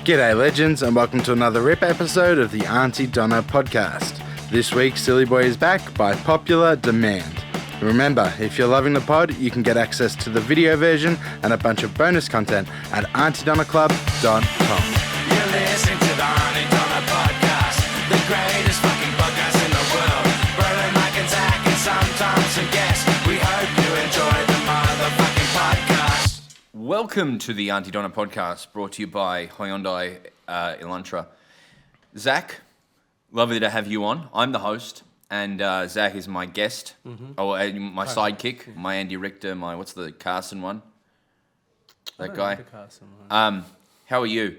G'day legends and welcome to another RIP episode of the Aunty Donna podcast. This week Silly Boy is back by popular demand. Remember, if you're loving the pod, you can get access to the video version and a bunch of bonus content at auntydonnaclub.com. You're listening to the Aunty Donna podcast, the greatest fucking podcast in the world. Brother Mike and Zach and sometimes some guests. We hope you enjoy the motherfucking podcast. Welcome to the Aunty Donna podcast, brought to you by Hyundai Elantra. Zach, lovely to have you on. I'm the host, and Zach is my guest, my sidekick, my Andy Richter, what's the Carson one? That guy. The Carson one. How are you?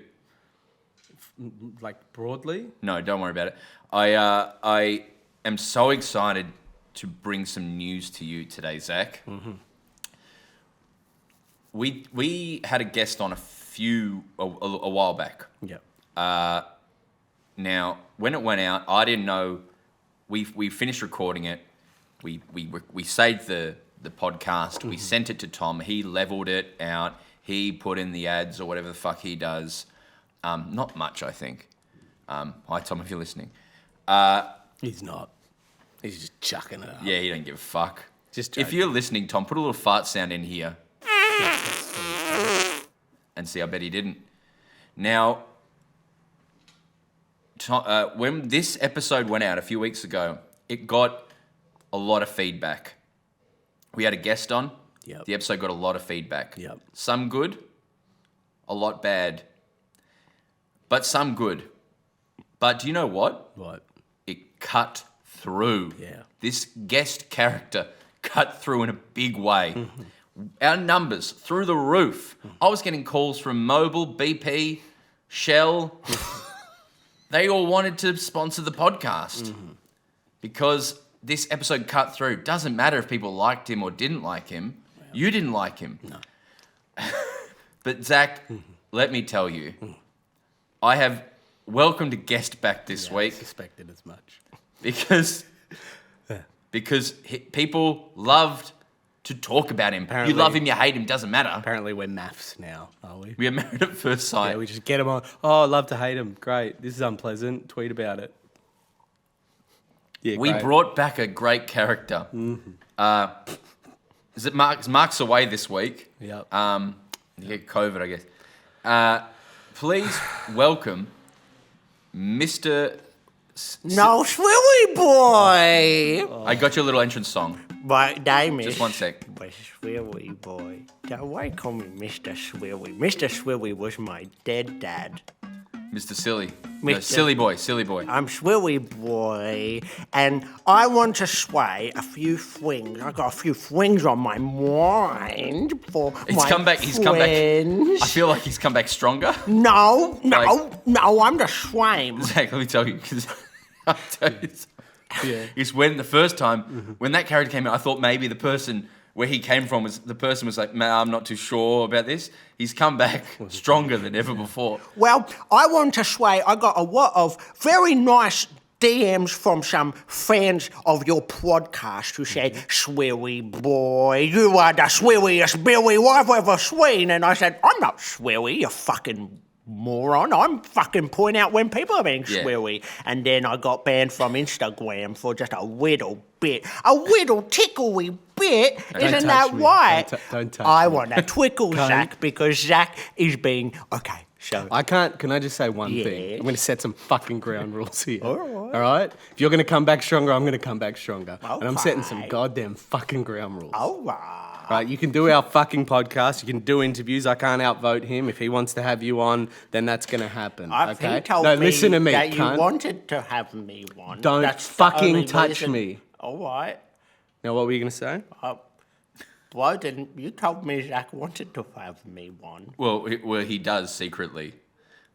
Like broadly? No, don't worry about it. I am so excited to bring some news to you today, Zach. Mm-hmm. We had a guest on a while back. Yep. Now, when it went out, I didn't know. We finished recording it. We saved the podcast. Mm-hmm. We sent it to Tom. He leveled it out. He put in the ads or whatever the fuck he does. Not much, I think. Hi, Tom, if you're listening. He's not. He's just chucking it up. Yeah, he don't give a fuck. Just if joking. you're listening, Tom, put a little fart sound in here. And see, I bet he didn't. Now, when this episode went out a few weeks ago, it got a lot of feedback. We had a guest on. Yep. The episode got a lot of feedback. Yep. Some good, a lot bad, but some good. But do you know what? What? It cut through. Yeah. This guest character cut through in a big way. Mm-hmm. Our numbers through the roof. Mm-hmm. I was getting calls from Mobil, BP, Shell. They all wanted to sponsor the podcast because this episode cut through. Doesn't matter if people liked him or didn't like him. Well, you didn't like him. No. But Zach, let me tell you, I have welcomed a guest back this week. I suspected as much. Because people loved to talk about him. Apparently, you love him, you hate him, doesn't matter. Apparently we're maths now, are we? We are married at first sight. Yeah, we just get him on. Oh, I love to hate him. Great. This is unpleasant. Tweet about it. Yeah, we great. brought back a great character. Mm-hmm. Is it Mark's away this week? Yep. You get COVID, I guess. Please welcome Mr. No, Shwiwwy boy! I got your little entrance song. My name is... Just one sec. Shwiwwy boy. Why call me Mr. Shwiwwy? Mr. Shwiwwy was my dead dad. Mr. Silly. Mr. No, silly boy. I'm Shwiwwy boy, and I want to sway a few things. I got a few things on my mind for He's my come back. He's come back. friends. I feel like he's come back stronger. No, I'm the swame. Zach, let me tell you, because I'll tell you something. Yeah. Is when the first time, when that character came out, I thought maybe the person where he came from was like, man, I'm not too sure about this. He's come back stronger than ever before. Well, I want to sway. I got a lot of very nice DMs from some fans of your podcast who said, Shwiwwy boy, you are the swilliest billy I've ever seen. And I said, I'm not swilly, you fucking moron. I'm fucking pointing out when people are being swilly. And then I got banned from Instagram for just a little bit. A little tickly bit. Isn't that right? Don't touch I me. want to twickle Zach because Zach is being... Okay. So, Can I just say one thing? Yes. I'm going to set some fucking ground rules here. All right. All right? If you're going to come back stronger, I'm going to come back stronger. Okay. And I'm setting some goddamn fucking ground rules. all right. Right, you can do our fucking podcast. You can do interviews. I can't outvote him. If he wants to have you on, then that's going to happen. He told no, me listen to me, that cunt. you wanted to have me on. Don't That's the fucking only touch reason. me. All right. Now, what were you going to say? Why didn't you told me Zach wanted to have me on? Well, he does secretly.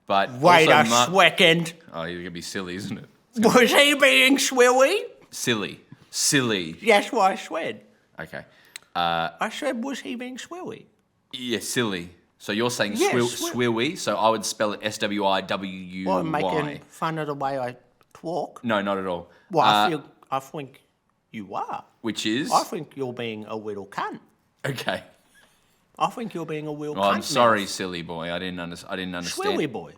But Wait also a second. Oh, you're going to be silly, isn't it? Was he being swilly? Silly. Yes, what I said. Okay. I said, was he being swilly? Yeah, silly. So you're saying Yes, swilly, so I would spell it SWIWUY. Well, making fun of the way I talk. No, not at all. Well, I think you are. Which is? I think you're being a little cunt. Okay. I think you're being a real Well, cunt I'm sorry, now. silly boy. I didn't understand. Swilly boy.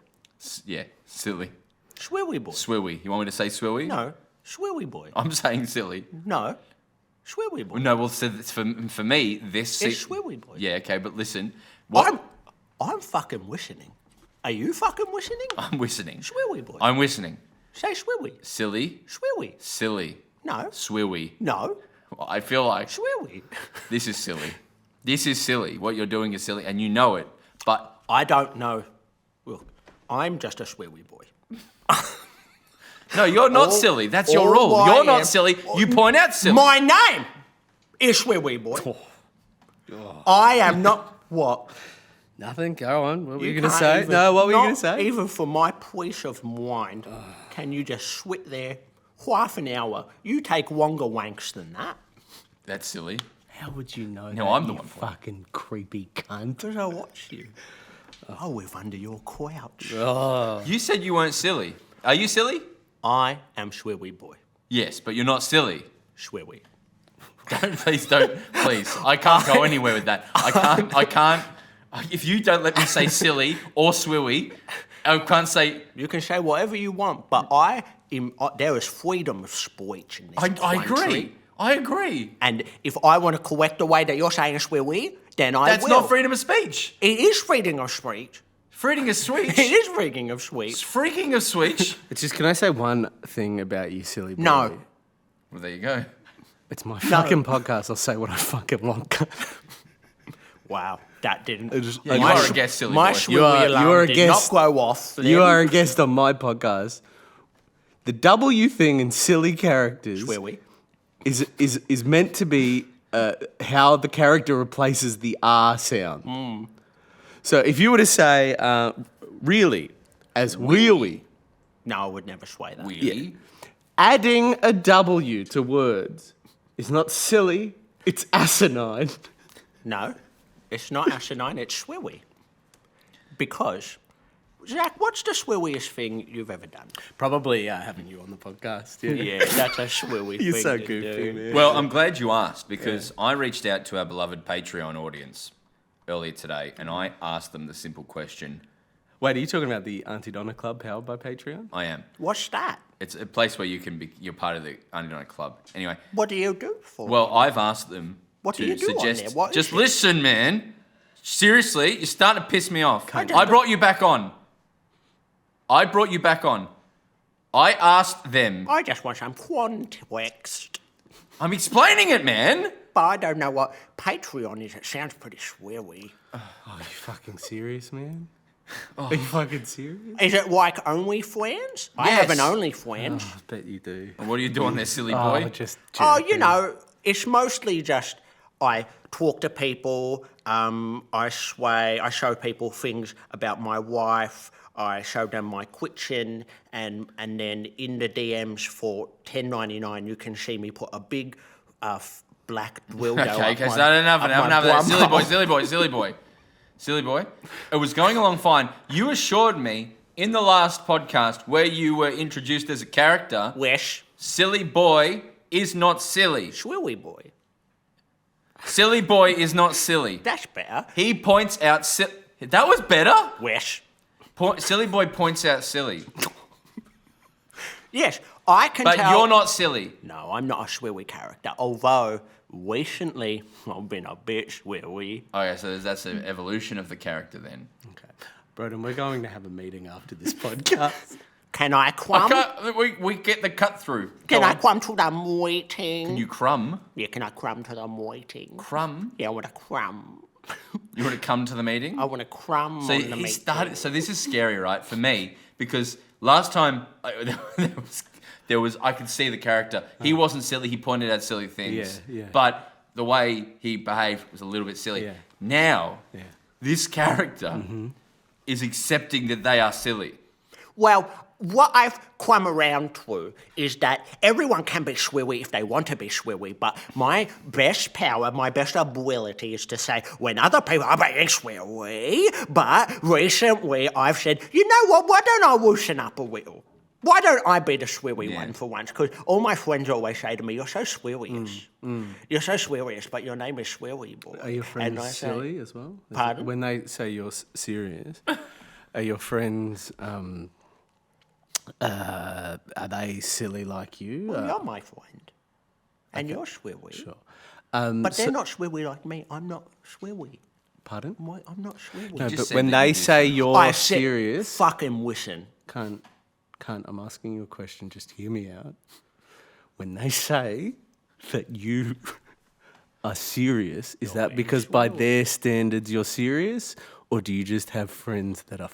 Yeah, silly. Shwiwwy boy. Shwiwwy. You want me to say shwiwwy? No, shwiwwy boy. I'm saying silly. No, shwiwwy boy. No, well, so for me, this... It's shwiwwy boy. Yeah, okay, but listen. What? I'm fucking listening. Are you fucking listening? I'm listening. Shwiwwy boy. I'm listening. Say shwiwwy. Silly. Shwiwwy. Silly. No. Swiwwy. No. Well, I feel like Shwiwwy. this is silly. This is silly. What you're doing is silly, and you know it. But I don't know. Look, I'm just a shwiwwy boy. no, you're not All- silly. That's your all rule. I You're not am- silly. You point out silly. My name is shwiwwy boy. I am not what? Nothing. Go on. What were you You going to can't say? even- No, what were you not going to say? Even for my peace of mind, can you just sit there half an hour? You take longer wanks than that. That's silly. How would you know No, that, I'm the you one. fucking creepy cunt? Because I watch you. I live under your couch. You said you weren't silly. Are you silly? I am shwiwwy boy. Yes, but you're not silly. Shwiwwy. Please don't. Please. I can't go anywhere with that. I can't. If you don't let me say silly or swiwwy, I can't say. You can say whatever you want, but there is freedom of speech in this I country. agree. I agree. And if I want to correct the way that you're saying shwiwwy, then I That's will. not freedom of speech. It is freedom of speech. Freedom of speech. It is freedom of speech. It's freaking of speech. It's just, can I say one thing about you, silly boy? No. Well, there you go. It's my fucking podcast. I'll say what I fucking want. Wow, that didn't. Yeah, you are a guest, silly my boy. shwiwwy alarm you are a did guest. not go off. You are a guest on my podcast. The W thing in silly characters Shwiwwy. is meant to be how the character replaces the R sound. So if you were to say really as really, No, I would never sway that. Really? adding a W to words is not silly, it's asinine. No, it's not asinine, it's shwiwwy. Because, Zach, what's the shwiwiest thing you've ever done? Probably having you on the podcast. Yeah, that's a shwiwwy You're thing so to goofy, do. man. Well, I'm glad you asked because I reached out to our beloved Patreon audience earlier today and I asked them the simple question. Wait, are you talking about the Aunty Donna Club powered by Patreon? I am. What's that? It's a place where you're part of the Aunty Donna Club. Anyway, What do you do for well, I've asked them What to do you do on suggest. there? What is Just it? listen, man. Seriously, you're starting to piss me off. I just I don't- brought you back on. I brought you back on. I asked them. I just want some context. I'm explaining it, man. But I don't know what Patreon is. It sounds pretty shwiwwy. Are you fucking serious, man? Are you fucking serious? Is it like OnlyFans? I have an Yes. OnlyFans. I bet you do. What are you doing there, silly Oh, boy? just Oh, you joking. know, it's mostly just I talk to people, I sway, I show people things about my wife, I show them my kitchen, and then in the DMs for $10.99 you can see me put a big black dildo Okay, up so my, enough up of my that. Silly boy, bum. silly boy, silly boy. Silly boy. It was going along fine. You assured me in the last podcast where you were introduced as a character, Wish. silly boy is not silly. Shwiwwy boy. Silly boy is not silly. That's better. He points out... that was better? Wish. Silly boy points out silly. Yes, I can But tell. you're not silly. No, I'm not a shwiwwy character, although recently I've been a bit shwiwwy. Okay, so that's an evolution of the character then. Okay. Broden, we're going to have a meeting after this podcast. Can I crumb? We get the cut through. Can Go I on. crumb to the meeting? Can you crumb? Yeah, can I crumb to the meeting? Crumb? Yeah, I want to crumb. You want to come to the meeting? I want to crumb So on the he meeting. started. So this is scary, right, for me because last time there was I could see the character. He wasn't silly. He pointed out silly things. Yeah. But the way he behaved was a little bit silly. Yeah. Now, Yeah. this character is accepting that they are silly. Well, what I've come around to is that everyone can be shwiwwy if they want to be shwiwwy, but my best power, my best ability is to say when other people are being shwiwwy, but recently I've said, you know what, why don't I loosen up a little? Why don't I be the shwiwwy Yeah. one for once? Because all my friends always say to me, you're so shwiwwy-ish. You're so shwiwwy-ish, but your name is Shwiwwy Boy. Are your And friends I say, silly as well? Pardon? When they say you're serious, Are your friends, are they silly like you? Well, you're my friend. And you're shwiwwy. Sure. But they're not shwiwwy like me. I'm not shwiwwy. Pardon? I'm not shwiwwy. No, just but said when that they you say said- you're I said, serious, fucking listen. can't, I'm asking you a question, just hear me out. When they say that you are serious, is that because by their standards you're serious, or do you just have friends that are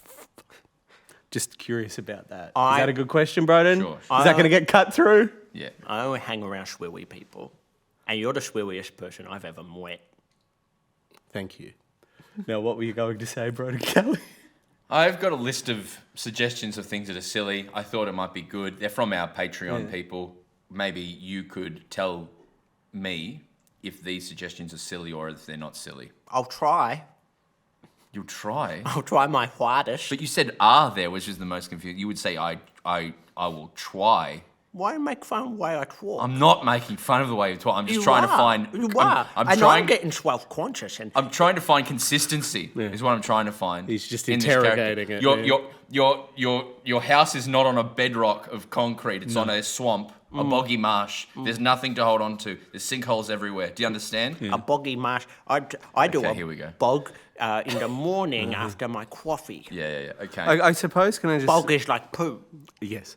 just curious about that? Is that a good question, Broden? Sure. Is that going to get cut through? Yeah. I only hang around shwiwwy people. And you're the shwiwwyest person I've ever met. Thank you. Now, what were you going to say, Broden Kelly? I've got a list of suggestions of things that are silly. I thought it might be good. They're from our Patreon people. Maybe you could tell me if these suggestions are silly or if they're not silly. I'll try. You'll try. I'll try my hardest. But you said "are there," which is the most confusing. You would say I will try. Why make fun of the way I talk? I'm not making fun of the way you talk. I'm just You trying to are. find. You are. I'm and trying. I'm getting self-conscious. And I'm trying to find consistency. Is what I'm trying to find. He's just in this character. interrogating it, Your house is not on a bedrock of concrete. It's on a swamp, a boggy marsh. There's nothing to hold on to. There's sinkholes everywhere. Do you understand? a boggy marsh. I do Okay, a here we go. bog in the morning after my coffee. Yeah. Okay. I suppose, can I just... Bog is like poo. Yes.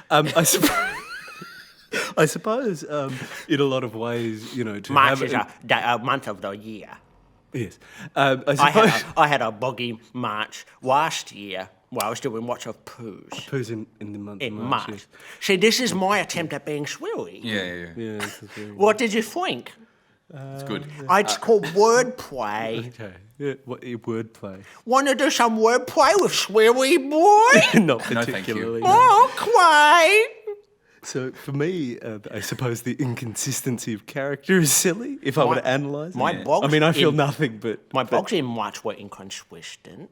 I suppose... I suppose, in a lot of ways, you know, to March have... is a month of the year. Yes. I suppose... I had a boggy March last year while I was doing lots of poos. Who's in the month In of March? March. See, this is my attempt at being swilly. Yeah. Yeah, this is very... What did you think? It's good. It's called wordplay. Okay. Yeah, what wordplay? Want to do some wordplay with Swilly Boy? Not No, thank you. particularly. Okay. So for me, I suppose the inconsistency of character is silly. If I were to analyse My it. bog's I mean, I feel in- nothing, but My blogs in March were inconsistent.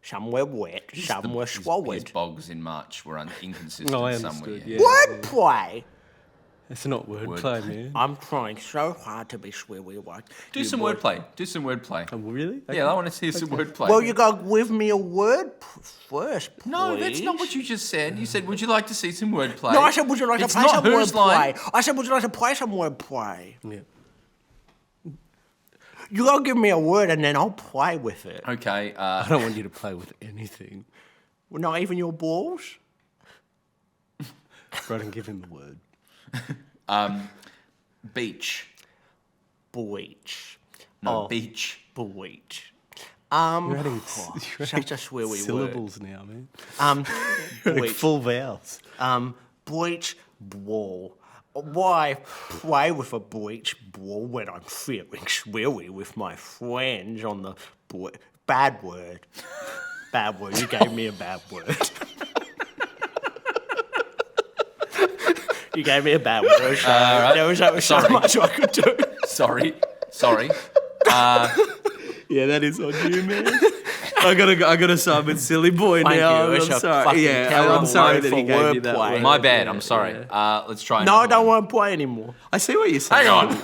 Some were wet, some were His swollen. bogs in March were inconsistent No, I somewhere. understood. Yeah. Wordplay. It's not wordplay, man. I'm trying so hard to be Swilly like. Do some wordplay. Do some wordplay. Oh, really? Yeah, I want to see some wordplay. Well, you got to give me a word first, please. No, that's not what you just said. You said, "Would you like to see some wordplay?" No, I said, would you like It's to play not some whose line. wordplay? I said, would you like to play some wordplay? Yeah. You got to give me a word and then I'll play with it. Okay. I don't want you to play with anything. Well, not even your balls? Right, and give him the word. Beach. Bleach. No, Oh. beach. Bleach. You're adding, you're Such adding a swilly word. syllables now, man. Um, You're adding bleach. full vowels. Bleach ball. Why play with a bleach ball when I'm feeling swilly with my friends on the bad word? Bad word. You gave me a bad word. You gave me a bad word. So there was only so Sorry. much I could do. Sorry. Yeah, that is on you, man. I gotta side with silly boy Thank now. you. It's I'm a sorry. fucking Yeah, terrible I'm sorry word that he for gave you that wordplay. word. My bad. I'm sorry. Let's try. No, I another don't one. want to play anymore. I see what you're saying. Hang on.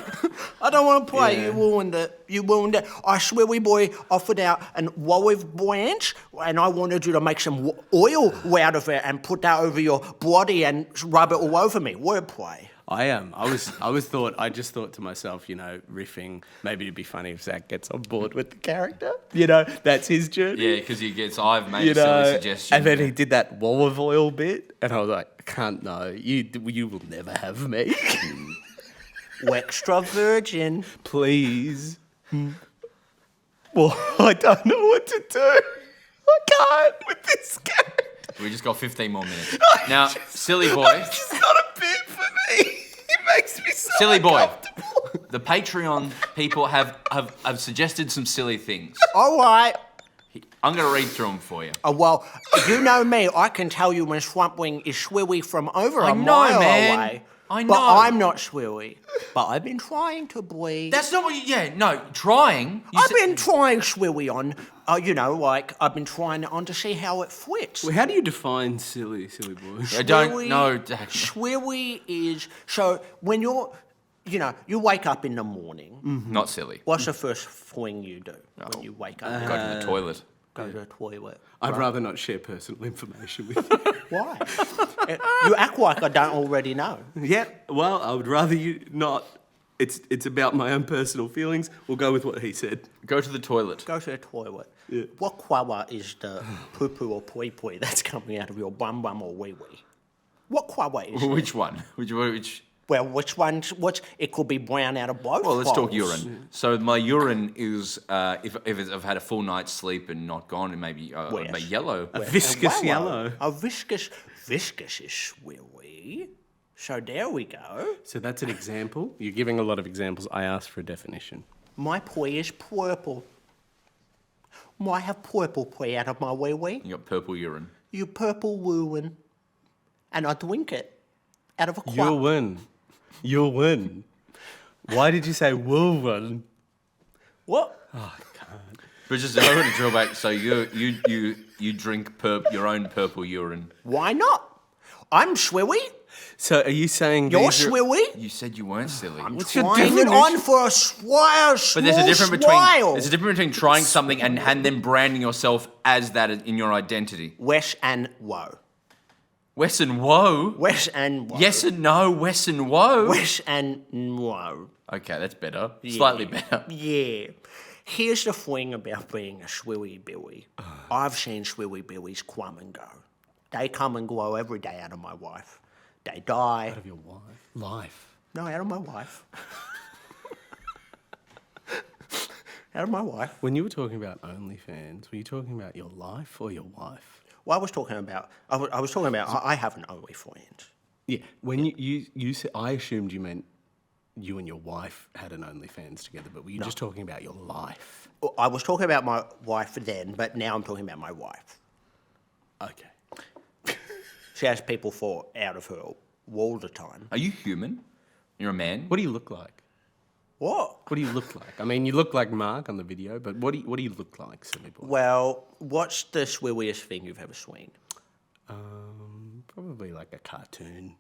I don't want to play. Yeah. You ruined it. You ruined it. I swear, we boy offered out an olive branch, and I wanted you to make some oil out of it and put that over your body and rub it all over me. Wordplay. I am. I just thought to myself, you know, riffing. Maybe it'd be funny if Zach gets on board with the character. You know, that's his journey. Yeah, because he gets. I've made You a silly know, suggestion. and then he did that olive oil bit, and I was like, I can't know. You will never have me. Extra virgin. Please. Well, I don't know what to do. I can't with this character. We just got 15 more minutes. Now, silly boy. It's not a bit for me. It makes me so Silly boy. uncomfortable. The Patreon people have suggested some silly things. All right. I'm going to read through them for you. Well, you know me. I can tell you when Swampwing is swilly from over I a know, mile man. away. I But know. I'm not swilly. But I've been trying to bleed. That's not what you... Yeah, no, trying. You I've said- been trying swilly on, I've been trying it on to see how it fits. Well, how do you define silly boy? I don't Swilly- know. Swilly is, so when you wake up in the morning, Not silly. what's the first thing you do when you wake up? Go to the toilet. Go to the toilet. I'd rather not share personal information with you. Why? You act like I don't already know. Yeah, well, I would rather you not. It's about my own personal feelings. We'll go with what he said. Go to the toilet. Go to the toilet. Yeah. What quawa is the poo-poo or pui-pui that's coming out of your bum or wee-wee? What quawa is it? Which one? Which? Well, which one's which? It could be brown out of both. Well, let's talk holes. urine. So my urine is if I've had a full night's sleep and not gone, it may be Yes. yellow. A viscous yellow. A viscous is shwiwwy. So there we go. So that's an example. You're giving a lot of examples. I asked for a definition. My pui is purple. Might have purple pui out of my wee-wee. You got purple urine. You purple wooing. And I drink it out of a quack. You'll win. Why did you say will win? What? But just I want to drill back. So you drink your own purple urine. Why not? I'm shwiwwy. So are you saying You're these are- shwiwwy. You said you weren't silly. I'm What's your trying it definition? on for a while. But there's a difference between trying something and then branding yourself as that in your identity. Wes and woe. Wes and woe. Wes and woe. Yes and no. Wes and woe. Wes and woe. Okay, that's better. Slightly better. Yeah. Here's the thing about being a shwiwwy billy. I've seen shwiwwy billies come and go. They come and go every day out of my wife. They die. Out of your life. No, out of my wife. Out of my wife. When you were talking about OnlyFans, were you talking about your life or your wife? Well, I was talking about I have an OnlyFans. Yeah. When you said, I assumed you meant you and your wife had an OnlyFans together, but were you just talking about your life? I was talking about my wife then, but now I'm talking about my wife. Okay. She has people fall out of her all the time. Are you human? You're a man. What do you look like? What? What do you look like? I mean, you look like Mark on the video, but what do you look like, silly boy? Well, what's the swilliest thing you've ever seen? Probably like a cartoon.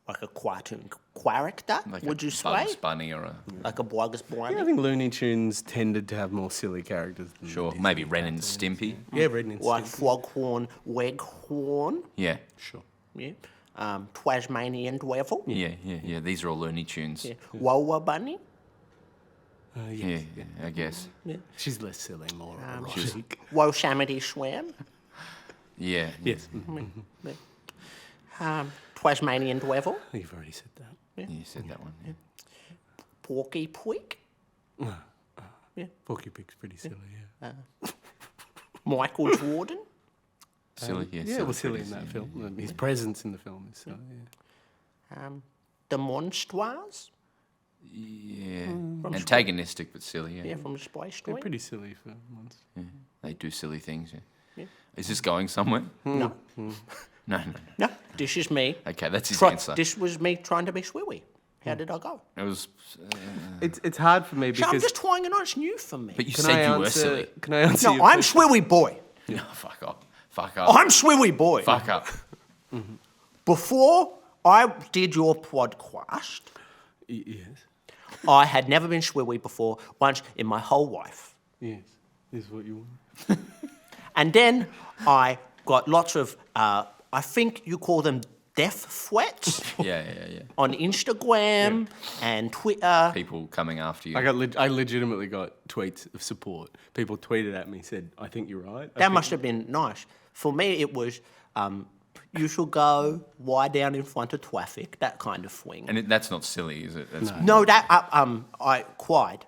Like a cartoon character, Like would a you say? Bugs Bunny or a Like a Bugs Bunny? Yeah, I think Looney Tunes tended to have more silly characters. Than sure, Disney maybe Ren and cartoons. Stimpy. Yeah, Ren and Like Stimpy. Foghorn, Weghorn, Yeah, Sure. yeah. Tasmanian Devil, yeah. These are all Looney Tunes. yeah. Wawa Bunny, Yeah, I guess. She's less silly, more erotic. Yosemite Swam, Yeah. Yes. Tasmanian Devil, You've already said that. You said that one. Yeah. Porky Pig, Porky Pig's pretty silly, yeah. Michael Jordan, Silly, yeah. Yeah, well, silly pretty in that silly, film. His presence in the film is silly, yeah. the Monsters, Yeah. Antagonistic but silly, yeah. yeah, from the Spice They're Story. pretty silly for once. They do silly things, yeah. Is this going somewhere? No, No. no, this is me. Okay, that's his Try- answer. This was me trying to be swilly. How did I go? It was. It's hard for me So I'm because... just trying it on. It's new for me. But you Can said I you were answer- silly. Can I answer No, your I'm question? Swilly Boy. No, fuck off. Fuck up. I'm Swilly Boy. Fuck up. Before I did your podcast, Yes. I had never been Swilly before once in my whole life. Yes. This is what you want. And then I got lots of, I think you call them death threats Yeah. on Instagram and Twitter. People coming after you. I legitimately got tweets of support. People tweeted at me, said, I think you're right. That must have been nice. For me, it was, you should go wide down in front of traffic, that kind of thing. And that's not silly, is it? That's No, that, I cried.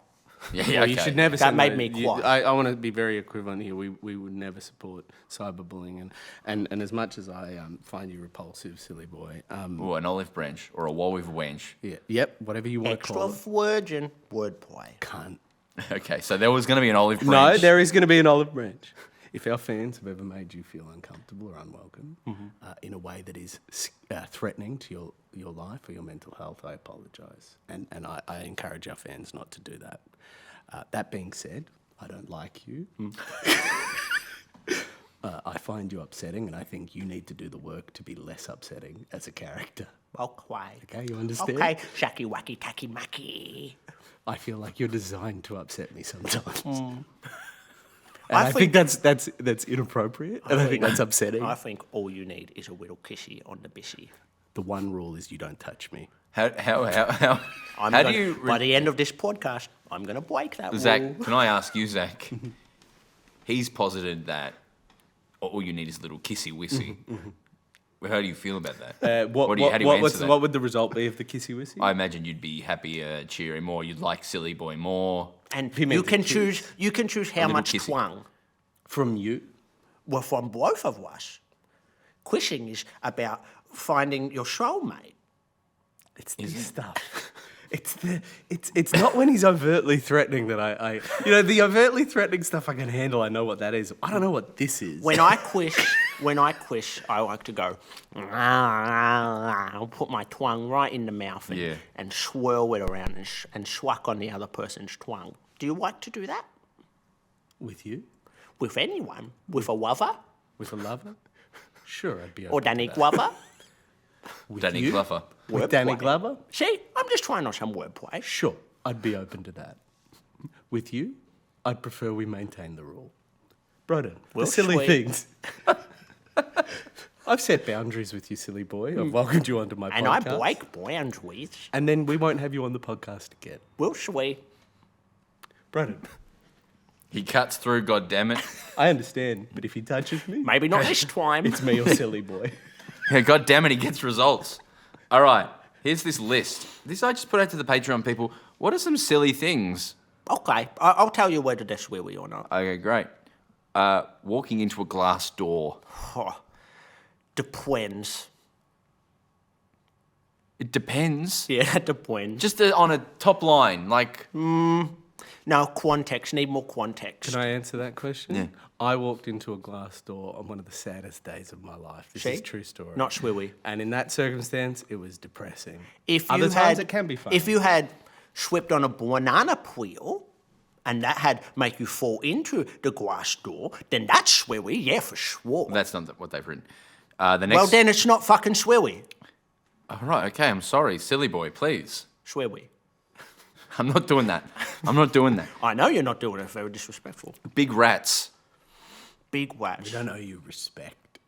Yeah, Yeah, okay. you should never That say made me quiet. I want to be very equivalent here. We would never support cyberbullying. And as much as I find you repulsive, silly boy, Ooh, an olive branch or a wolf wench. yeah, yep, whatever you want to Extra call it. virgin wordplay. Cunt. Okay, so there was going to be an olive No, branch. there is going to be an olive branch. If our fans have ever made you feel uncomfortable or unwelcome in a way that is threatening to your life or your mental health, I apologise. And I encourage our fans not to do that. That being said, I don't like you. I find you upsetting, and I think you need to do the work to be less upsetting as a character. Okay. Okay, you understand? Okay, shacky wacky tacky macky. I feel like you're designed to upset me sometimes. And I think that's inappropriate, and I think that's upsetting. I think all you need is a little kissy on the bissy. The one rule is you don't touch me. How do you... By the end of this podcast, I'm going to break that Zach, rule. can I ask you, Zach? He's posited that all you need is a little kissy-wissy. How do you feel about that? How do you answer that? What would the result be of the kissy-wissy? I imagine you'd be happier, cheery more. You'd like Silly Boy more. And He meant you can to choose. You can choose how little much kissy. twang. From you? Well, from both of us. Quishing is about finding your soulmate. It's this stuff. It's not when he's overtly threatening that I the overtly threatening stuff I can handle. I know what that is. I don't know what this is. When I quish, I like to go. I'll put my twang right in the mouth and swirl it around and swuck on the other person's twang. Do you like to do that With you? with anyone? With a lover With a lover? Sure, I'd be open or to Danny that. Glover? With Danny you? Glover. With Danny Wordplay. Glover? See, I'm just trying on some wordplay. Sure, I'd be open to that. With you, I'd prefer we maintain the rule. Broden, Well, the silly sweet. things. I've set boundaries with you, silly boy. I've welcomed you onto my And I podcast. break boundaries. And then we won't have you on the podcast again. Will we? Broden, He cuts through, goddammit. I understand, but if he touches me, Maybe not this time. it's me or silly boy. Yeah, goddammit, he gets results. All right, here's this list. This I just put out to the Patreon people. What are some silly things? Okay, I'll tell you whether they're sweary or not. Okay, great. Walking into a glass door. Oh, depends. It depends. Yeah, that depends. Just on a top line, like... No, context. Need more context. Can I answer that question? Yeah. I walked into a glass door on one of the saddest days of my life. This is See? a true story. Not sweary. And in that circumstance, it was depressing. If Other you times had, it can be fun. If you had slipped on a banana peel and that had make you fall into the glass door, then that's sweary, yeah, for sure. That's not what they've written. The next... Well, then it's not fucking sweary. All right, okay, I'm sorry. Silly boy, please. Sweary. I'm not doing that. I'm not doing that. I know you're not doing it. Very disrespectful. Big rats. Big wax. We don't owe you respect.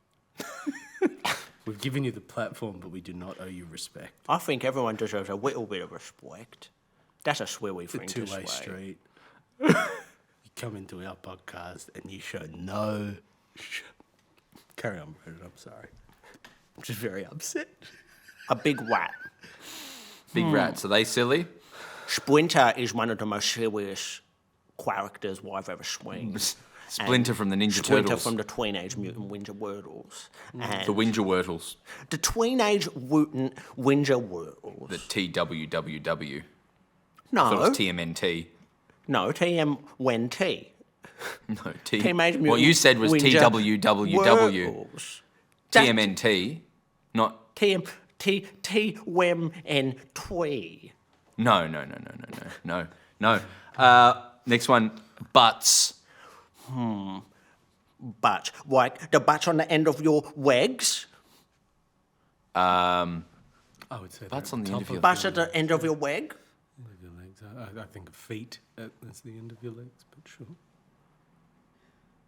We've given you the platform, but we do not owe you respect. I think everyone deserves a little bit of respect. That's a sweary It's a thing to two-way say. street. You come into our podcast and you show no... Carry on, Brendan. I'm sorry. I'm just very upset. A big rat. Big rats. Are they silly? Splinter is one of the most serious characters I've ever seen. Splinter from the Ninja Splinter Turtles. from the Teenage Mutant Ninja Turtles. And The Wingerwurtles. the Teenage Mutant Ninja The Turtles. TWWW. I thought it No, was TMNT. no, TMNT. No, Teenage Mutant What you said was Ninja TWWW. Turtles. That- TMNT. Not... TMNT. No. Next one. Butts. But like the butts on the end of your legs. I would say Butts they're on the top end of your... Butts at the end of your leg. your legs. I think of feet. That's the end of your legs, but sure.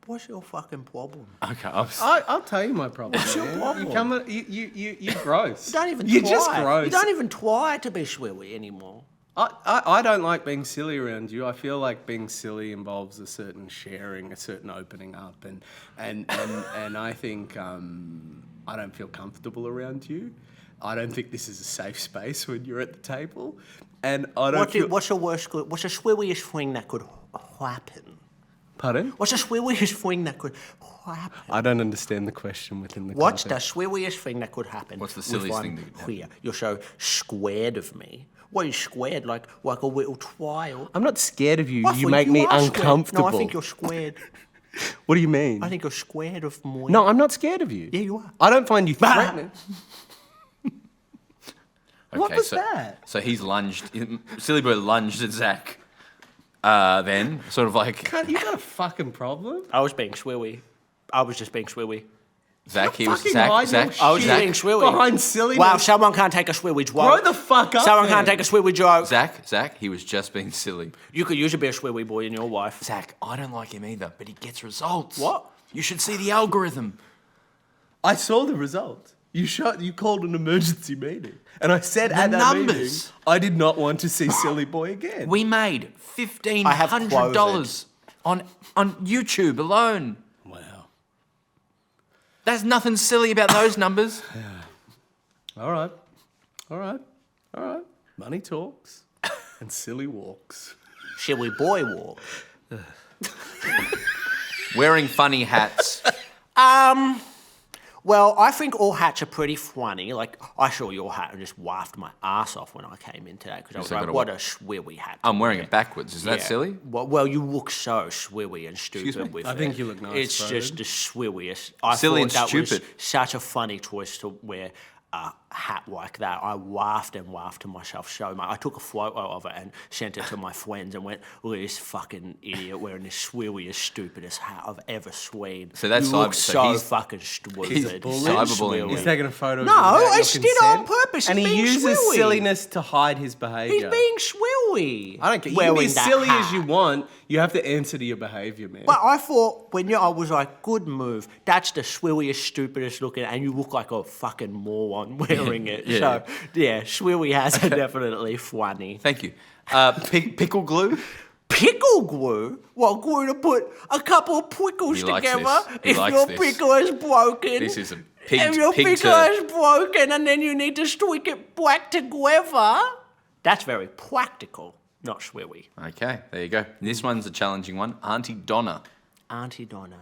What's your fucking problem? Okay, I'll tell you my problem. What's your man. problem? You're gross. You don't even You're try. just gross. You don't even try to be sweary anymore. I don't like being silly around you. I feel like being silly involves a certain sharing, a certain opening up, and I think I don't feel comfortable around you. I don't think this is a safe space when you're at the table, and I don't feel... What's the sweariest thing that could happen? Pardon? What's the sweariest thing that could happen? I don't understand the question within the What's the context. sweariest thing that could happen? What's the if silliest I'm thing that could happen? Here, you're so scared of me. What are you scared like a little child? I'm not scared of you. I You think make me are scared. uncomfortable. No, I think you're scared. What do you mean? I think you're scared of me. No, I'm not scared of you. Yeah, you are. I don't find you threatening. What Okay, was so, that? So he's lunged. Silly boy lunged at Zach. Then, sort of like... You got a fucking problem? I was being sweary. I was just being sweary. Zach, he was Fucking Zach. hide Zach. your I was shit being Shwiwwy. behind silliness. Wow, someone can't take a Shwiwwy joke. Grow the fuck up, Someone man. can't take a Shwiwwy joke. Zach, he was just being silly. You could use a bit of Shwiwwy boy in your wife. Zach, I don't like him either, but he gets results. What? You should see the algorithm. I saw the results. You called an emergency meeting. And I said at that numbers. meeting, I did not want to see Silly Boy again. We made I have $1,500 on YouTube alone. Wow. There's nothing silly about those numbers. All right. Money talks and silly walks. Shwiwwy boy walk. Wearing funny hats. Well, I think all hats are pretty funny. Like, I saw your hat and just waffed my ass off when I came in today because I was Yes, I like, got what a a Shwiwwy hat. I'm wearing it backwards. Is that Yeah. silly? Well, you look so Shwiwwy and Excuse stupid me? with I it. think you look nice, It's bro. just the Shwiwwyest. I Silly thought and that stupid. was such a funny choice to wear a hat like that. I laughed to myself so much. I took a photo of it and sent it to my friends and went, look at this fucking idiot wearing the Shwiwwyest, stupidest hat I've ever seen. So that's you look cyber- so so he's- fucking stupid. cyberbullying you. He's taking a photo of No, you without I your did consent, on purpose. And He's he being uses Shwiwwy. silliness to hide his behaviour. He's being Shwiwwy. I don't care. You can be wearing as that silly as hat. you want. You have to answer to your behaviour, man. But I thought I was like, good move. That's the Shwiwwyest, stupidest looking, and you look like a fucking moron wearing it. Yeah. So, yeah, Shwiwwy hats are definitely funny. Thank you. Pickle glue? Pickle glue? Well, glue to put a couple of pickles He likes together. this. He If likes your this. pickle is broken. This is a pig- If your pig pickle turd. is broken and then you need to stick it back together, that's very practical, not Shwiwwy. Okay, there you go. This one's a challenging one. Aunty Donna. Aunty Donna.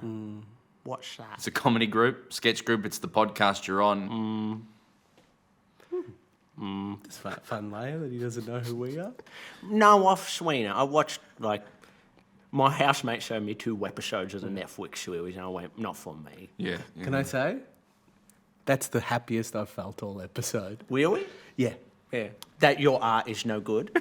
What's that? It's a comedy group, sketch group. It's the podcast you're on. It's fun layer that he doesn't know who we are. No, I've seen it. I watched, like, my housemate showed me 2 episodes of the Netflix series, and I went, not for me. Yeah. Can I say? That's the happiest I've felt all episode. Really? Yeah. Yeah. That your art is no good?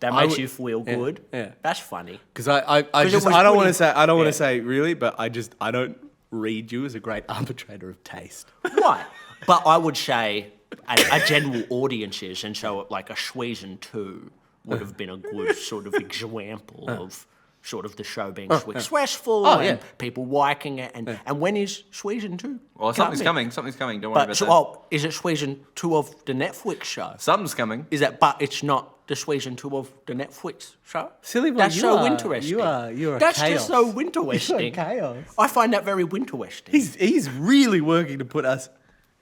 That I makes would- you feel yeah, good? yeah. That's funny. Because I it just was I don't want pretty- to say I don't want yeah. to say really, but I don't read you as a great arbitrator of taste. Right. But I would say a general audiences, and so like a Schweezen 2 would have been a good sort of example of sort of the show being successful Oh, and yeah. people liking it. And when is Schweezen 2? Well, something's coming. Something's coming. Don't worry about that. Is it Schweezen 2 of the Netflix show? Something's coming. Is that? But it's not the Schweezen 2 of the Netflix show. Silly boy, That's you so are- interesting. you are That's chaos. just so interesting. chaos. I find that very interesting. He's really working to put us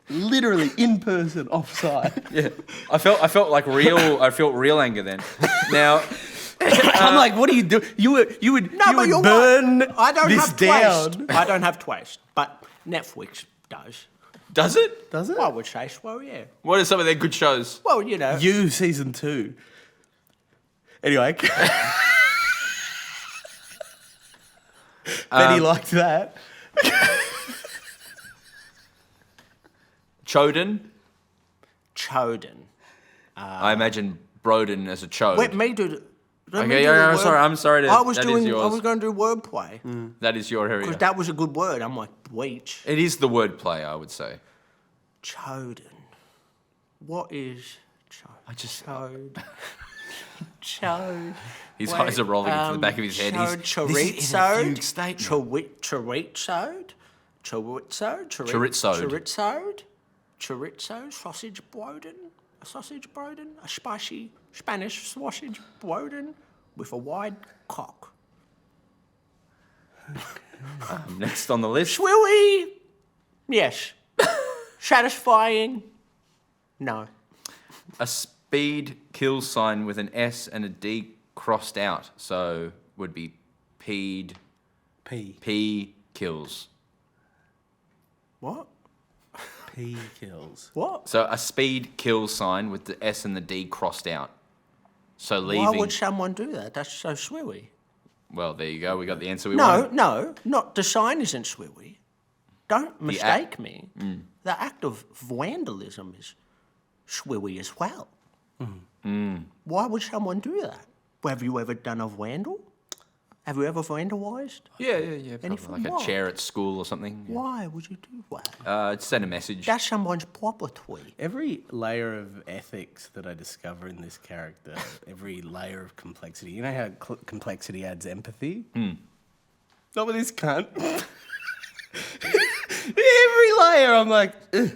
literally in person offside. Yeah. I felt like real. I felt real anger then. Now. I'm like, what do you do? You would but you're burn right. I don't this have down. Twist. I don't have Twist, but Netflix does. Does it? Does it? I would say so, yeah. What are some of their good shows? Well, you know. You season 2. Anyway. Betty liked that. Choden. Choden. I imagine Broden as a chode. Wait, me do. let me Okay, do yeah, the yeah, word- sorry, I'm sorry to- I was that is doing. I yours. was going to do wordplay That is your area. because that was a good word. I'm like bleach. It is the wordplay, I would say. Choden. What is chode? I just. Chode. Chode. His Wait, eyes are rolling into the back of his head. Chode, This is a chorizo. fugue statement. Chorizo. Chorizosed. Chorizo. Sausage broden. A sausage broden. A spicy Spanish sausage broden with a wide cock. Next on the list. Shwiwwy. Yes. Satisfying. No. A speed kill sign with an S and a D crossed out. So would be peed. P kills. What? P kills. What? So a speed kill sign with the S and the D crossed out. So leaving. Why would someone do that? That's so Shwiwwy. Well, there you go. We got the answer we No, wanted. no, not the sign isn't Shwiwwy. Don't mistake me. The act of vandalism is Shwiwwy as well. Why would someone do that? Have you ever done a vandal? Have you ever vandalised? Yeah. Any Probably like what? a chair at school or something. Yeah. Why would you do that? Send a message. That's someone's property. Every layer of ethics that I discover in this character, every layer of complexity. You know how complexity adds empathy? Not with this cunt. Every layer, I'm like, ugh,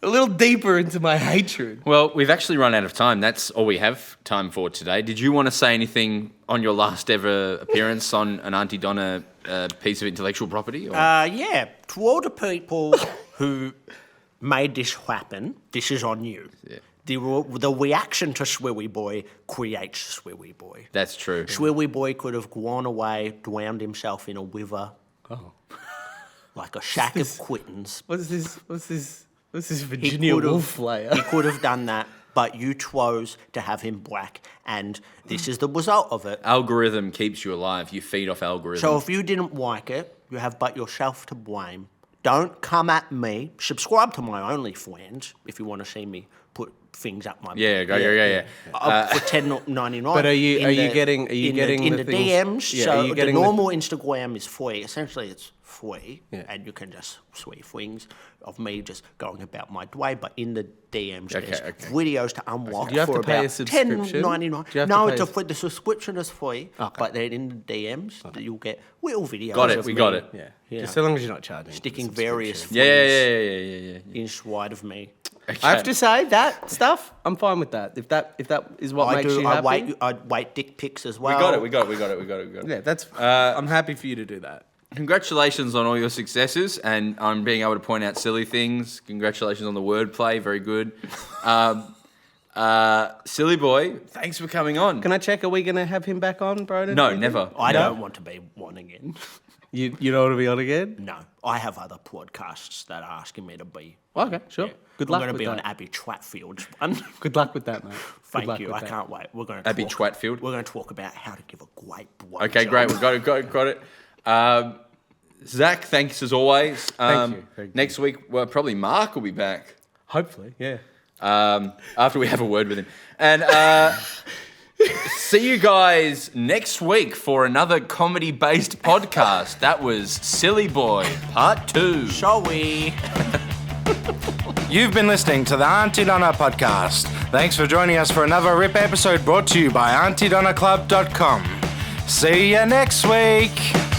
a little deeper into my hatred. Well, we've actually run out of time. That's all we have time for today. Did you want to say anything on your last ever appearance on an Aunty Donna piece of intellectual property? Or? Yeah, to all the people who made this happen, this is on you. Yeah. The reaction to Shwiwwy Boy creates Shwiwwy Boy. That's true. Shwiwwy Boy could have gone away, drowned himself in a river. Oh. Like a shack of quittens. What's this Virginia Woolf layer? He could have done that, but you chose to have him black, and this is the result of it. Algorithm keeps you alive. You feed off algorithm. So if you didn't like it, you have but yourself to blame. Don't come at me. Subscribe to my OnlyFans if you want to see me put things up my Yeah. for $10.99. But are you getting in the the things- DMs? Yeah, So are you the getting the- normal Instagram is free. Essentially, it's free, Yeah. and you can just see things of me just going about my way. But in the DMs, there's okay. videos to unlock Do you have for to pay a about subscription? $10.99. Do you have No, to pay the subscription is free, but then in the DMs you'll get little videos. Got it, of we me got it. Yeah. Just so long as you're not charging. Sticking the subscription. various things Yeah. inside of me. I have to say that stuff, I'm fine with that. If that is what makes you happy. I wait dick pics as well. We got it. Yeah, that's. I'm happy for you to do that. Congratulations on all your successes and on being able to point out silly things. Congratulations on the wordplay. Very good. Silly boy, thanks for coming on. Can I check? Are we going to have him back on, Broden? No, never. I don't want to be one again. You don't want to be on again? No, I have other podcasts that are asking me to be. Okay, sure. Yeah. Good I'm luck going to with be that. on Abby Twatfield's one. Good luck with that, mate. Thank Good luck you. with I that. can't wait. We're going to Abby Twatfield. We're going to talk about how to give a great blow Okay, job. great. We've got it. Zach, thanks as always. Thank you. Next week, well, probably Mark will be back Hopefully, yeah. after we have a word with him. And see you guys next week for another comedy-based podcast. That was Silly Boy Part 2. Shall we? You've been listening to the Aunty Donna podcast. Thanks for joining us for another RIP episode brought to you by AuntyDonnaClub.com. See you next week.